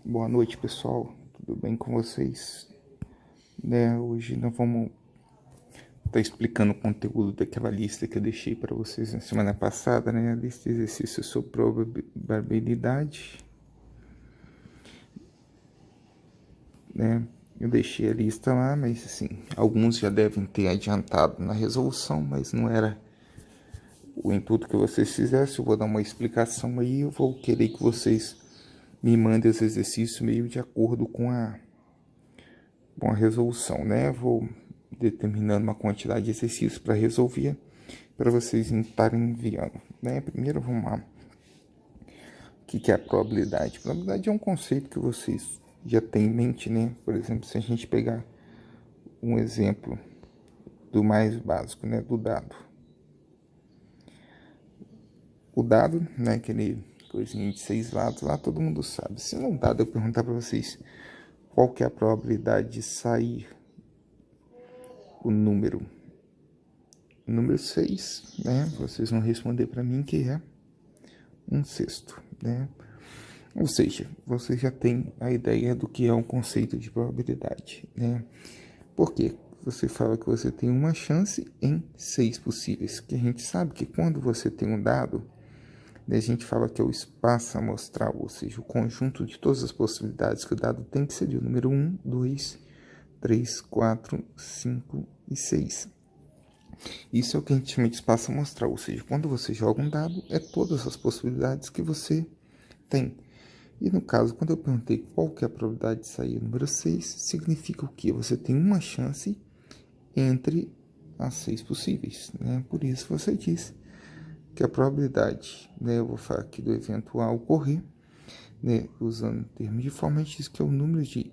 Boa noite, pessoal. Tudo bem com vocês? Hoje nós vamos estar explicando o conteúdo daquela lista que eu deixei para vocês na semana passada, A lista de exercícios sobre probabilidade, Eu deixei a lista lá, mas assim, alguns já devem ter adiantado na resolução, mas não era o intuito que vocês fizessem. Eu vou dar uma explicação aí, eu vou querer que vocês me mandem os exercícios meio de acordo com a resolução, Vou determinando uma quantidade de exercícios para resolver, para vocês estarem enviando, Primeiro, vamos lá. O que é a probabilidade? Probabilidade é um conceito que vocês já têm em mente, Por exemplo, se a gente pegar um exemplo do mais básico, Do dado. O dado, Aquele coisinha de 6 lados lá, todo mundo sabe. Se não dado, eu perguntar para vocês qual que é a probabilidade de sair o número 6, Vocês vão responder para mim que é 1/6, Ou seja, você já tem a ideia do que é um conceito de probabilidade, Por quê? Você fala que você tem uma chance em 6 possíveis, que a gente sabe que quando você tem um dado, a gente fala que é o espaço amostral, ou seja, o conjunto de todas as possibilidades que o dado tem, que seria o número 1, 2, 3, 4, 5 e 6. Isso é o que a gente chama de espaço amostral, ou seja, quando você joga um dado, é todas as possibilidades que você tem. E no caso, quando eu perguntei qual que é a probabilidade de sair o número 6, significa o quê? Você tem uma chance entre as 6 possíveis, Por isso você diz que a probabilidade, eu vou falar aqui do evento A ocorrer, usando termos de forma, a gente diz que é o número de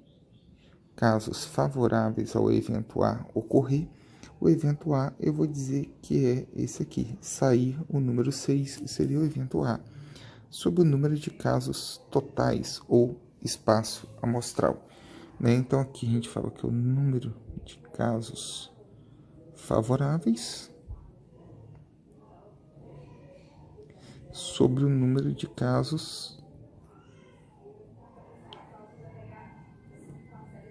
casos favoráveis ao evento A ocorrer. O evento A, eu vou dizer que é esse aqui. Sair o número 6 seria o evento A. Sobre o número de casos totais ou espaço amostral. Então aqui a gente fala que é o número de casos favoráveis sobre o número de casos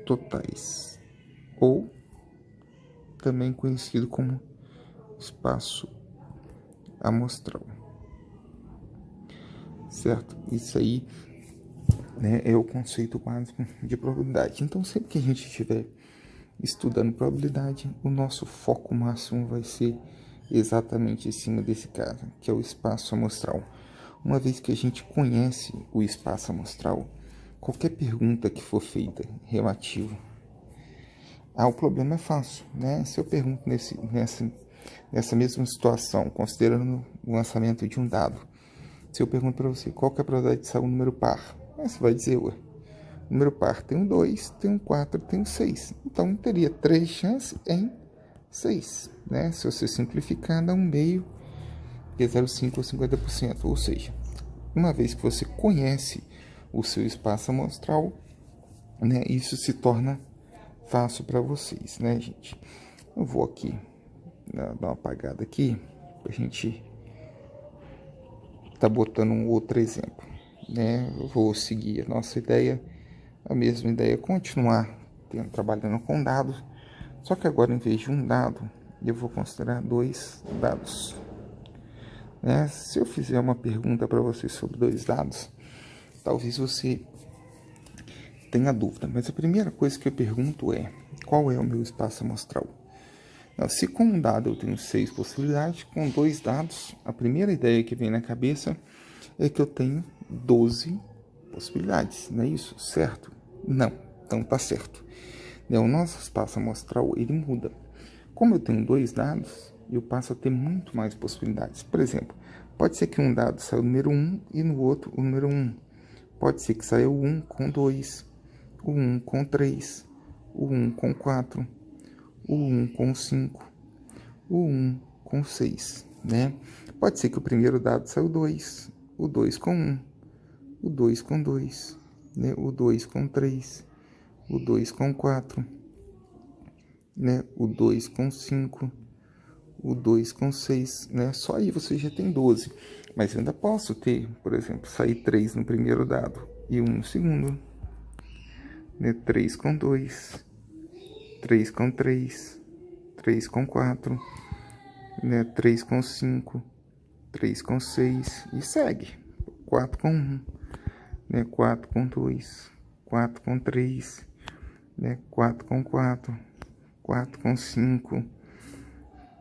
totais, ou também conhecido como espaço amostral, certo? Isso aí, é o conceito básico de probabilidade. Então, sempre que a gente estiver estudando probabilidade, o nosso foco máximo vai ser exatamente em cima desse caso, que é o espaço amostral. Uma vez que a gente conhece o espaço amostral, qualquer pergunta que for feita relativa o problema é fácil, Se eu pergunto nessa mesma situação, considerando o lançamento de um dado, se eu pergunto para você qual que é a probabilidade de sair um número par, você vai dizer, o número par tem um 2, tem um 4, tem um 6. Então, teria 3 chances em 6, Se você simplificar, dá um meio, que é 0,5 ou 50%. Ou seja, uma vez que você conhece o seu espaço amostral, isso se torna fácil para vocês, gente? Eu vou aqui dar uma apagada aqui pra gente tá botando um outro exemplo, Eu vou seguir a nossa ideia, a mesma ideia, continuar trabalhando com dados, só que agora em vez de um dado, eu vou considerar 2 dados, Se eu fizer uma pergunta para você sobre 2 dados, talvez você tenha dúvida, mas a primeira coisa que eu pergunto é: qual é o meu espaço amostral? Se com um dado eu tenho 6 possibilidades, com 2 dados, a primeira ideia que vem na cabeça é que eu tenho 12 possibilidades, não é isso? Certo? Não, então tá certo. O nosso espaço amostral, ele muda. Como eu tenho 2 dados, eu passo a ter muito mais possibilidades. Por exemplo, pode ser que um dado saia o número 1 e no outro o número 1. Pode ser que saia o 1 com 2, o 1 com 3, o 1 com 4, o 1 com 5, o 1 com 6, Pode ser que o primeiro dado saia o 2, o 2 com 1, o 2 com 2, o 2 com 3, o 2 com 4, o 2 com 5, o 2 com 6, Só aí você já tem 12. Mas eu ainda posso ter, por exemplo, sair 3 no primeiro dado e 1 no segundo. né? 3 com 2, 3 com 3, 3 com 4, né? 3 com 5, 3 com 6 e segue. 4 com 1, né? 4 com 2, 4 com 3, né? 4 com 4, 4 com 5,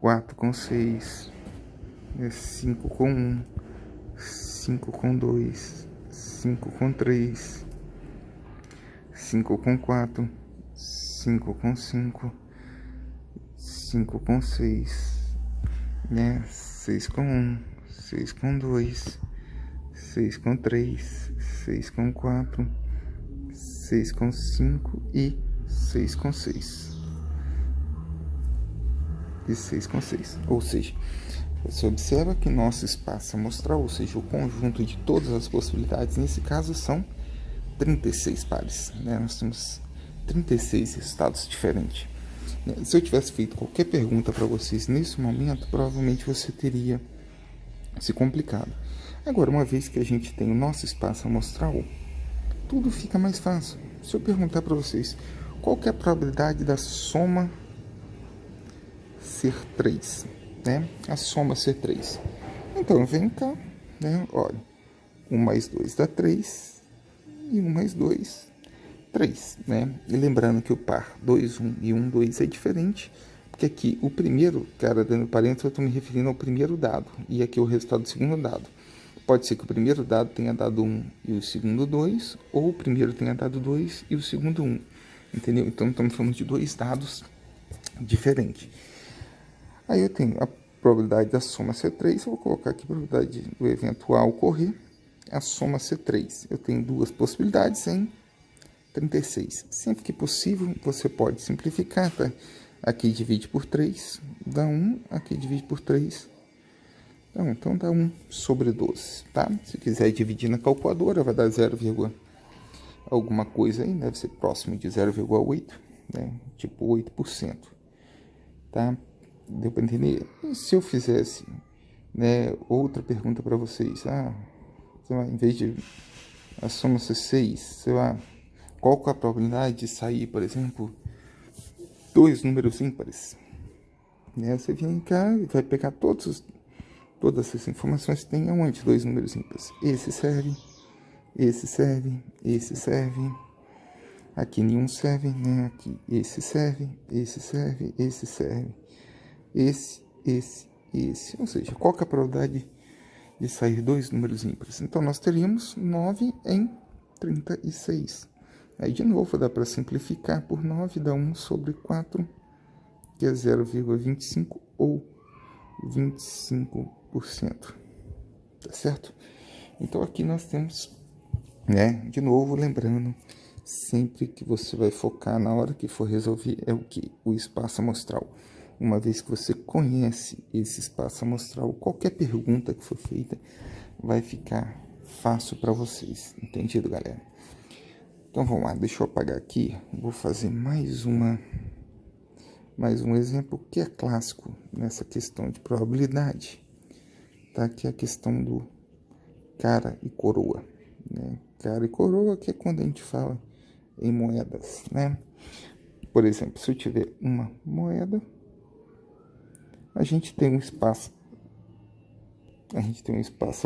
4 com 6, né? 5 com 1, 5 com 2, 5 com 3, 5 com 4, 5 com 5, 5 com 6, né? 6 com 1, 6 com 2, 6 com 3, 6 com 4, 6 com 5 e 6 com 6. E 6 com 6. Ou seja, você observa que nosso espaço amostral, ou seja, o conjunto de todas as possibilidades, nesse caso são 36 pares, né? Nós temos 36 resultados diferentes. Se eu tivesse feito qualquer pergunta para vocês nesse momento, provavelmente você teria se complicado. Agora, uma vez que a gente tem o nosso espaço amostral, tudo fica mais fácil. Se eu perguntar para vocês, qual que é a probabilidade da soma ser 3, né? A soma ser 3. Então, vem cá, né? Olha, 1 mais 2 dá 3 e 1 mais 2, 3, né? E lembrando que o par 2, 1 e 1, 2 é diferente, porque aqui o primeiro, cara, dando parênteses, eu estou me referindo ao primeiro dado, e aqui o resultado do segundo dado. Pode ser que o primeiro dado tenha dado 1 e o segundo 2, ou o primeiro tenha dado 2 e o segundo 1, entendeu? Então, estamos falando de dois dados diferentes. Aí eu tenho a probabilidade da soma ser 3, eu vou colocar aqui a probabilidade do evento A ocorrer, a soma ser 3. Eu tenho duas possibilidades em 36. Sempre que possível, você pode simplificar, tá? Aqui divide por 3, dá 1, aqui divide por 3, então dá 1 sobre 12, tá? Se quiser dividir na calculadora, vai dar 0, alguma coisa aí, deve ser próximo de 0,8, né? Tipo 8%, tá? Deu para entender? E se eu fizesse, né, outra pergunta para vocês, sei lá, em vez de a soma ser 6, sei lá, qual que é a probabilidade de sair, por exemplo, dois números ímpares? Né? Você vem cá e vai pegar todas essas informações que tem aonde? Dois números ímpares. Esse serve, esse serve, esse serve. Aqui nenhum serve, né? Aqui esse serve, esse serve, esse serve. Esse. Ou seja, qual que é a probabilidade de sair dois números ímpares? Então, nós teríamos 9 em 36. Aí, de novo, dá para simplificar por 9, dá 1 sobre 4, que é 0,25 ou 25%. Tá certo? Então, aqui nós temos, né? De novo, lembrando, sempre que você vai focar na hora que for resolver é o que? O espaço amostral. Uma vez que você conhece esse espaço amostral, qualquer pergunta que for feita vai ficar fácil para vocês. Entendido, galera? Então vamos lá, deixa eu apagar aqui. Vou fazer mais um exemplo que é clássico nessa questão de probabilidade, tá? Que é a questão do cara e coroa, né? Cara e coroa, que é quando a gente fala em moedas, né? Por exemplo, se eu tiver uma moeda, a gente tem um espaço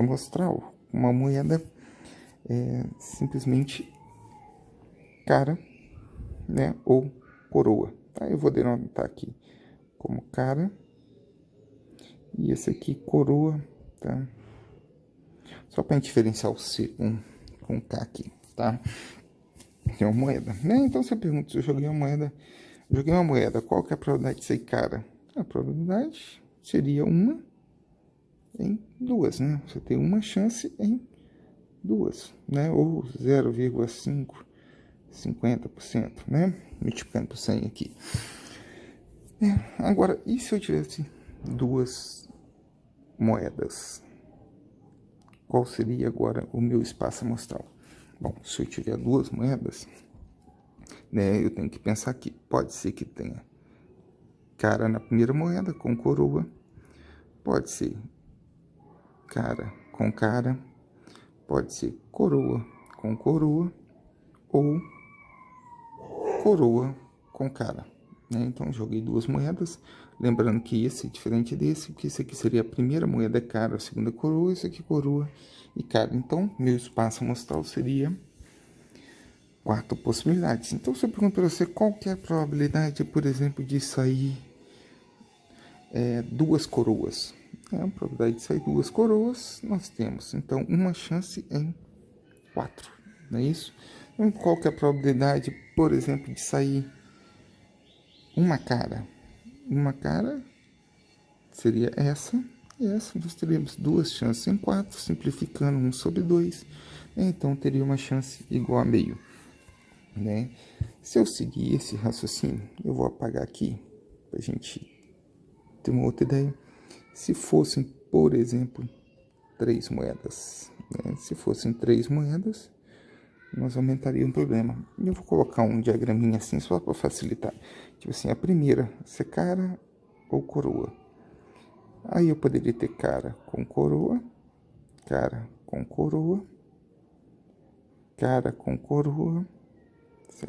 amostral. Uma moeda é simplesmente cara, né, ou coroa. Tá? Eu vou denotar aqui como cara e esse aqui coroa, tá? Só para diferenciar o C com K aqui, tá? Tem uma moeda, né? Então você pergunta, se eu joguei uma moeda, qual que é a probabilidade de ser cara? A probabilidade seria 1 em 2, né? Você tem uma chance em 2, né? Ou 0,5, 50%, né? Multiplicando por 100 aqui. Agora, e se eu tivesse duas moedas? Qual seria agora o meu espaço amostral? Bom, se eu tiver duas moedas, né, eu tenho que pensar que pode ser que tenha cara na primeira moeda com coroa, pode ser cara com cara, pode ser coroa com coroa, ou coroa com cara, né? Então, joguei 2 moedas, lembrando que esse é diferente desse, porque esse aqui seria a primeira moeda cara, a segunda coroa, esse aqui coroa e cara. Então, meu espaço amostral seria 4 possibilidades. Então, se eu pergunto para você qual que é a probabilidade, por exemplo, de sair 2 coroas. A probabilidade de sair 2 coroas, nós temos, então, uma chance em 4, não é isso? Então, qual que é a probabilidade, por exemplo, de sair uma cara? Uma cara seria essa e essa. Nós teríamos 2 chances em 4, simplificando 1 sobre 2. Então, teria uma chance igual a meio, né? Se eu seguir esse raciocínio, eu vou apagar aqui, para a gente ter uma outra ideia. Se fossem, por exemplo, 3 moedas, né? Se fossem 3 moedas, nós aumentaríamos o problema. Eu vou colocar um diagraminha assim, só para facilitar. Tipo assim, a primeira, se é cara ou coroa. Aí eu poderia ter cara com coroa, cara com coroa, cara com coroa, certo?